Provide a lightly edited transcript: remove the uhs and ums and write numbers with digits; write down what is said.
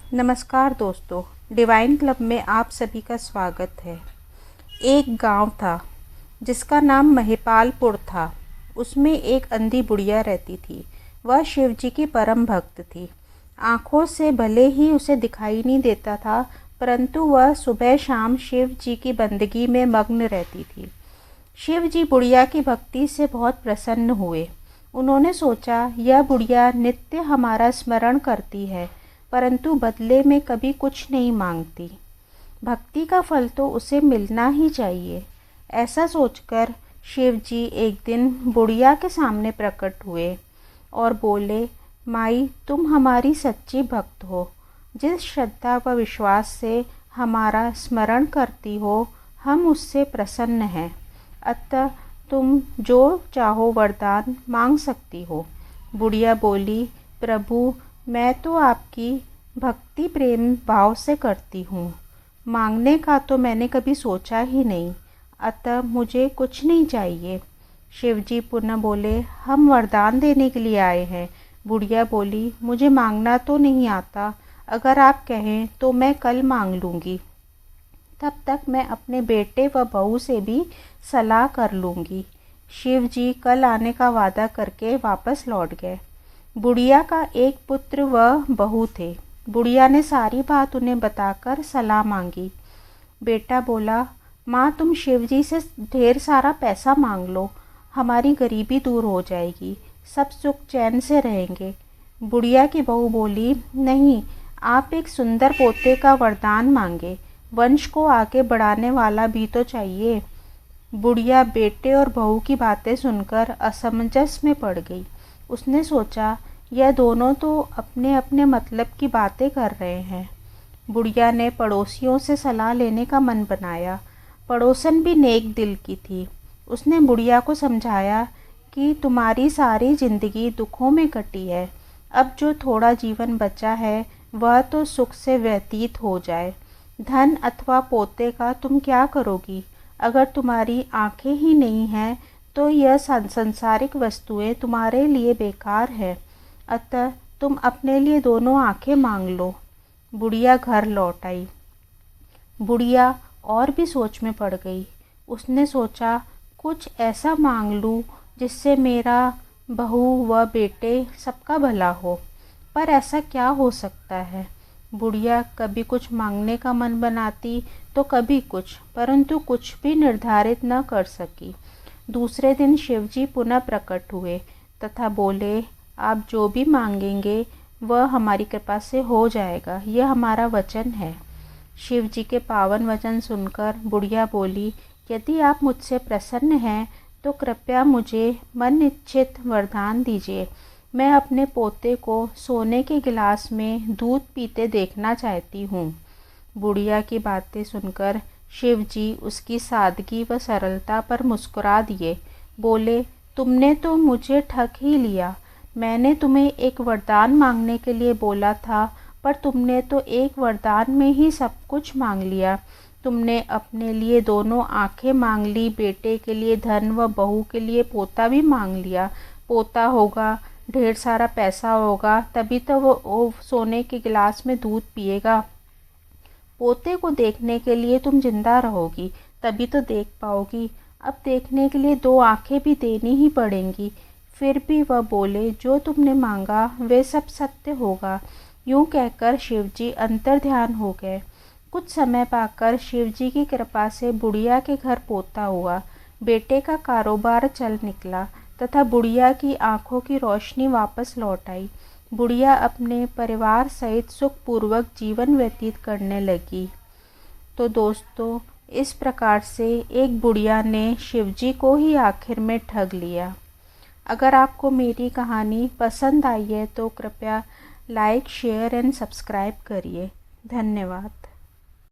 नमस्कार दोस्तों, divine club में आप सभी का स्वागत है। एक गांव था जिसका नाम महिपालपुर था। उसमें एक अंधी बुढ़िया रहती थी। वह शिव जी की परम भक्त थी। आँखों से भले ही उसे दिखाई नहीं देता था, परंतु वह सुबह शाम शिव जी की बंदगी में मग्न रहती थी। शिव जी बुढ़िया की भक्ति से बहुत प्रसन्न हुए। उन्होंने सोचा, यह बुढ़िया नित्य हमारा स्मरण करती है, परंतु बदले में कभी कुछ नहीं मांगती। भक्ति का फल तो उसे मिलना ही चाहिए। ऐसा सोचकर शिव जी एक दिन बुढ़िया के सामने प्रकट हुए और बोले, माई, तुम हमारी सच्ची भक्त हो। जिस श्रद्धा व विश्वास से हमारा स्मरण करती हो, हम उससे प्रसन्न हैं। अतः तुम जो चाहो वरदान मांग सकती हो। बुढ़िया बोली, प्रभु, मैं तो आपकी भक्ति प्रेम भाव से करती हूँ। मांगने का तो मैंने कभी सोचा ही नहीं, अतः मुझे कुछ नहीं चाहिए। शिव जी पुनः बोले, हम वरदान देने के लिए आए हैं। बुढ़िया बोली, मुझे मांगना तो नहीं आता, अगर आप कहें तो मैं कल मांग लूँगी। तब तक मैं अपने बेटे व बहू से भी सलाह कर लूँगी। शिव जी कल आने का वादा करके वापस लौट गए। बुढ़िया का एक पुत्र व बहू थे। बुढ़िया ने सारी बात उन्हें बताकर सलाह मांगी। बेटा बोला, माँ, तुम शिव जी से ढेर सारा पैसा मांग लो, हमारी गरीबी दूर हो जाएगी, सब सुख चैन से रहेंगे। बुढ़िया की बहू बोली, नहीं, आप एक सुंदर पोते का वरदान मांगे, वंश को आगे बढ़ाने वाला भी तो चाहिए। बुढ़िया बेटे और बहू की बातें सुनकर असमंजस में पड़ गई। उसने सोचा, यह दोनों तो अपने अपने मतलब की बातें कर रहे हैं। बुढ़िया ने पड़ोसियों से सलाह लेने का मन बनाया। पड़ोसन भी नेक दिल की थी। उसने बुढ़िया को समझाया कि तुम्हारी सारी जिंदगी दुखों में कटी है, अब जो थोड़ा जीवन बचा है वह तो सुख से व्यतीत हो जाए। धन अथवा पोते का तुम क्या करोगी? अगर तुम्हारी आंखें ही नहीं हैं तो यह सांसारिक वस्तुएं तुम्हारे लिए बेकार है। अतः तुम अपने लिए दोनों आंखें मांग लो। बुढ़िया घर लौट आई। बुढ़िया और भी सोच में पड़ गई। उसने सोचा, कुछ ऐसा मांग लूँ जिससे मेरा बहू व बेटे सबका भला हो। पर ऐसा क्या हो सकता है? बुढ़िया कभी कुछ मांगने का मन बनाती तो कभी कुछ, परंतु कुछ भी निर्धारित न कर सकी। दूसरे दिन शिवजी पुनः प्रकट हुए तथा बोले, आप जो भी मांगेंगे वह हमारी कृपा से हो जाएगा, यह हमारा वचन है। शिव जी के पावन वचन सुनकर बुढ़िया बोली, यदि आप मुझसे प्रसन्न हैं तो कृपया मुझे मन इच्छित वरदान दीजिए। मैं अपने पोते को सोने के गिलास में दूध पीते देखना चाहती हूँ। बुढ़िया की बातें सुनकर शिव जी उसकी सादगी व सरलता पर मुस्कुरा दिए। बोले, तुमने तो मुझे ठग ही लिया। मैंने तुम्हें एक वरदान मांगने के लिए बोला था, पर तुमने तो एक वरदान में ही सब कुछ मांग लिया। तुमने अपने लिए दोनों आंखें मांग ली, बेटे के लिए धन व बहू के लिए पोता भी मांग लिया। पोता होगा, ढेर सारा पैसा होगा, तभी तो वो सोने के गिलास में दूध पिएगा। पोते को देखने के लिए तुम जिंदा रहोगी, तभी तो देख पाओगी। अब देखने के लिए दो आंखें भी देनी ही पड़ेंगी। फिर भी वह बोले, जो तुमने मांगा वे सब सत्य होगा। यूं कहकर शिवजी अंतर ध्यान हो गए। कुछ समय पाकर शिवजी की कृपा से बुढ़िया के घर पोता हुआ। बेटे का कारोबार चल निकला तथा बुढ़िया की आंखों की रोशनी वापस लौट आई। बुढ़िया अपने परिवार सहित सुखपूर्वक जीवन व्यतीत करने लगी। तो दोस्तों, इस प्रकार से एक बुढ़िया ने शिवजी को ही आखिर में ठग लिया। अगर आपको मेरी कहानी पसंद आई है तो कृपया लाइक, शेयर एंड सब्सक्राइब करिए। धन्यवाद।